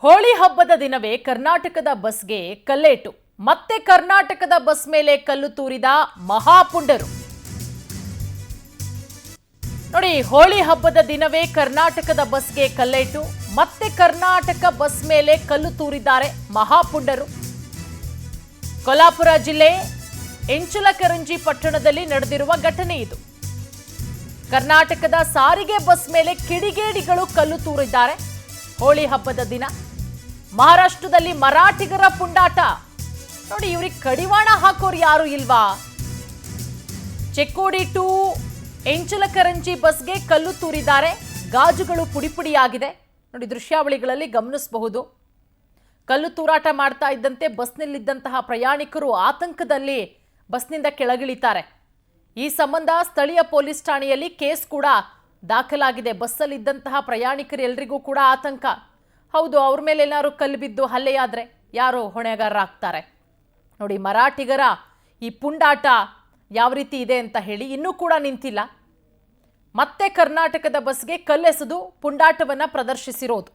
ಹೋಳಿ ಹಬ್ಬದ ದಿನವೇ ಕರ್ನಾಟಕದ ಬಸ್ಗೆ ಕಲ್ಲೇಟು. ಮತ್ತೆ ಕರ್ನಾಟಕದ ಬಸ್ ಮೇಲೆ ಕಲ್ಲು ತೂರಿದ ಮಹಾಪುಂಡರು. ನೋಡಿ, ಹೋಳಿ ಹಬ್ಬದ ದಿನವೇ ಕರ್ನಾಟಕದ ಬಸ್ಗೆ ಕಲ್ಲೇಟು. ಮತ್ತೆ ಕರ್ನಾಟಕ ಬಸ್ ಮೇಲೆ ಕಲ್ಲು ತೂರಿದ್ದಾರೆ ಮಹಾಪುಂಡರು. ಕೊಲ್ಹಾಪುರ ಜಿಲ್ಲೆ ಇಂಚಲಕರಂಜಿ ಪಟ್ಟಣದಲ್ಲಿ ನಡೆದಿರುವ ಘಟನೆ ಇದು. ಕರ್ನಾಟಕದ ಸಾರಿಗೆ ಬಸ್ ಮೇಲೆ ಕಿಡಿಗೇಡಿಗಳು ಕಲ್ಲು ತೂರಿದ್ದಾರೆ. ಹೋಳಿ ಹಬ್ಬದ ದಿನ ಮಹಾರಾಷ್ಟ್ರದಲ್ಲಿ ಮರಾಠಿಗರ ಪುಂಡಾಟ. ನೋಡಿ, ಇವ್ರಿಗೆ ಕಡಿವಾಣ ಹಾಕೋರು ಯಾರು ಇಲ್ವಾ? ಚೆಕ್ಕೋಡಿ ಟು ಇಂಚಲಕರಂಜಿ ಬಸ್ಗೆ ಕಲ್ಲು ತೂರಿದ್ದಾರೆ. ಗಾಜುಗಳು ಪುಡಿಪುಡಿಯಾಗಿದೆ. ನೋಡಿ, ದೃಶ್ಯಾವಳಿಗಳಲ್ಲಿ ಗಮನಿಸಬಹುದು. ಕಲ್ಲು ತೂರಾಟ ಮಾಡ್ತಾ ಇದ್ದಂತೆ ಬಸ್ನಲ್ಲಿದ್ದಂತಹ ಪ್ರಯಾಣಿಕರು ಆತಂಕದಲ್ಲಿ ಬಸ್ನಿಂದ ಕೆಳಗಿಳಿತಾರೆ. ಈ ಸಂಬಂಧ ಸ್ಥಳೀಯ ಪೊಲೀಸ್ ಠಾಣೆಯಲ್ಲಿ ಕೇಸ್ ಕೂಡ ದಾಖಲಾಗಿದೆ. ಬಸ್ಸಲ್ಲಿದ್ದಂತಹ ಪ್ರಯಾಣಿಕರೆಲ್ಲರಿಗೂ ಕೂಡ ಆತಂಕ. ಹೌದು, ಅವ್ರ ಮೇಲೆ ಏನಾದ್ರು ಕಲ್ಲು ಬಿದ್ದು ಹಲ್ಲೆಯಾದ್ರೆ ಯಾರು ಹೊಣೆಗಾರರಾಗ್ತಾರೆ? ನೋಡಿ, ಮರಾಠಿಗರ ಈ ಪುಂಡಾಟ ಯಾವ ರೀತಿ ಇದೆ ಅಂತ ಹೇಳಿ ಇನ್ನೂ ಕೂಡ ನಿಂತಿಲ್ಲ. ಮತ್ತೆ ಕರ್ನಾಟಕದ ಬಸ್ಗೆ ಕಲ್ಲೆಸೆದು ಪುಂಡಾಟವನ್ನ ಪ್ರದರ್ಶಿಸಿರೋದು.